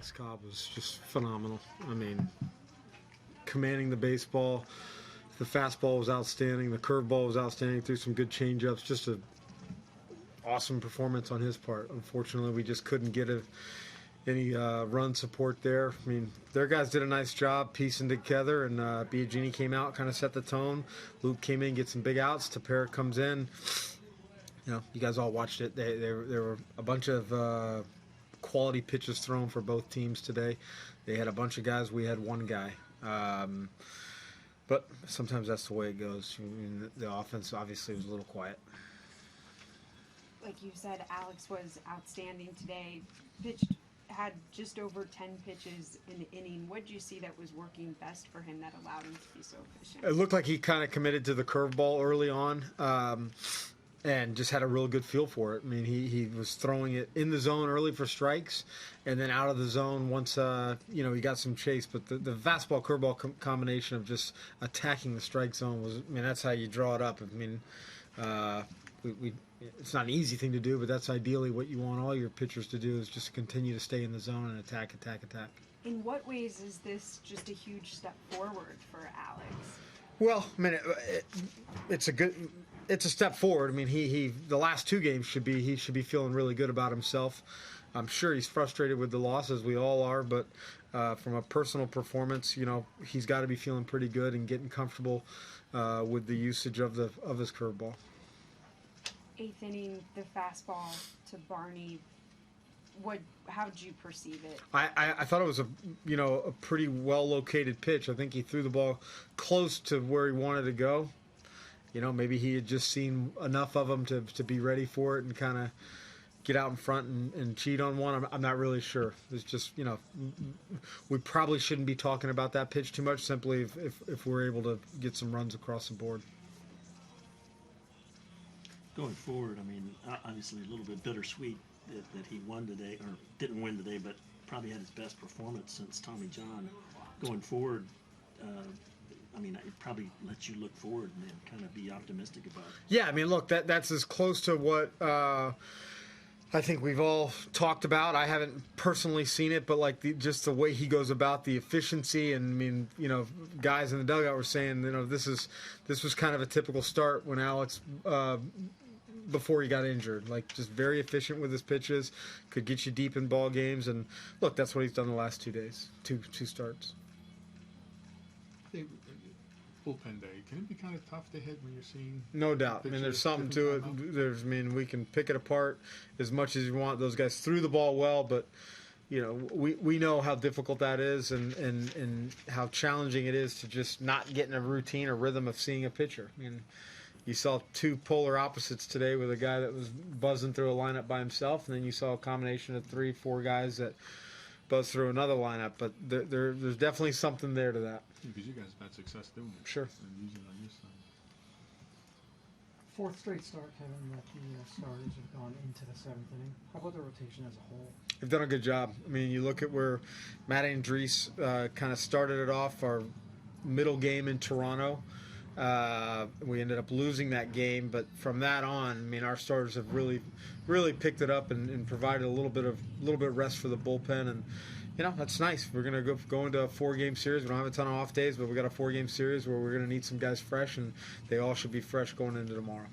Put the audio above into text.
Alex Cobb was just phenomenal. I mean, commanding the baseball. The fastball was outstanding. The curveball was outstanding. Threw some good changeups. Just a awesome performance on his part. Unfortunately, we just couldn't get any run support there. I mean, their guys did a nice job piecing together, and Biagini came out, kind of set the tone. Luke came in, get some big outs. Tapera comes in. You know, you guys all watched it. There were a bunch of quality pitches thrown for both teams today. They had a bunch of guys. We had one guy. But sometimes that's the way it goes. I mean, the offense obviously was a little quiet. Like you said, Alex was outstanding today. Had just over 10 pitches in the inning. What did you see that was working best for him that allowed him to be so efficient? It looked like he kind of committed to the curveball early on. And just had a real good feel for it. I mean, he was throwing it in the zone early for strikes, and then out of the zone once he got some chase. But the fastball curveball combination of just attacking the strike zone was, I mean, that's how you draw it up. I mean, it's not an easy thing to do, but that's ideally what you want all your pitchers to do, is just continue to stay in the zone and attack. In what ways is this just a huge step forward for Alex? Well, I mean, it's a step forward. I mean, he the last two games he should be feeling really good about himself. I'm sure he's frustrated with the losses. We all are, but from a personal performance, he's got to be feeling pretty good and getting comfortable with the usage of his curveball. Eighth inning, the fastball to Barney. How did you perceive it? I thought it was a pretty well located pitch. I think he threw the ball close to where he wanted to go. Maybe he had just seen enough of them to be ready for it and kind of get out in front and cheat on one. I'm not really sure. It's just, we probably shouldn't be talking about that pitch too much, simply if we're able to get some runs across the board. Going forward, I mean, obviously a little bit bittersweet that he won today, or didn't win today, but probably had his best performance since Tommy John. Going forward, I mean, it probably lets you look forward and kind of be optimistic about it. Yeah, I mean, look, that's as close to what I think we've all talked about. I haven't personally seen it, but just the way he goes about the efficiency, and I mean, guys in the dugout were saying, this was kind of a typical start when Alex before he got injured. Just very efficient with his pitches, could get you deep in ball games, and look, that's what he's done the last 2 days, two starts. I think bullpen day, can it be kind of tough to hit when you're seeing? No doubt. I mean, there's something to it. We can pick it apart as much as you want. Those guys threw the ball well, but we know how difficult that is, and how challenging it is to just not get in a routine or rhythm of seeing a pitcher. I mean, you saw two polar opposites today with a guy that was buzzing through a lineup by himself, and then you saw a combination of 3-4 guys that buzz through another lineup. But there's definitely something there to that. Because you guys have had success doing it. Sure. And using it on your side. Fourth straight start, Kevin, that the starters have gone into the seventh inning. How about the rotation as a whole? They've done a good job. I mean, you look at where Matt Andrees kind of started it off, our middle game in Toronto. We ended up losing that game, but from that on, I mean, our starters have really picked it up and provided a little bit of rest for the bullpen, and that's nice. We're gonna go into a 4-game series. We don't have a ton of off days, but we got a 4-game series where we're gonna need some guys fresh, and they all should be fresh going into tomorrow.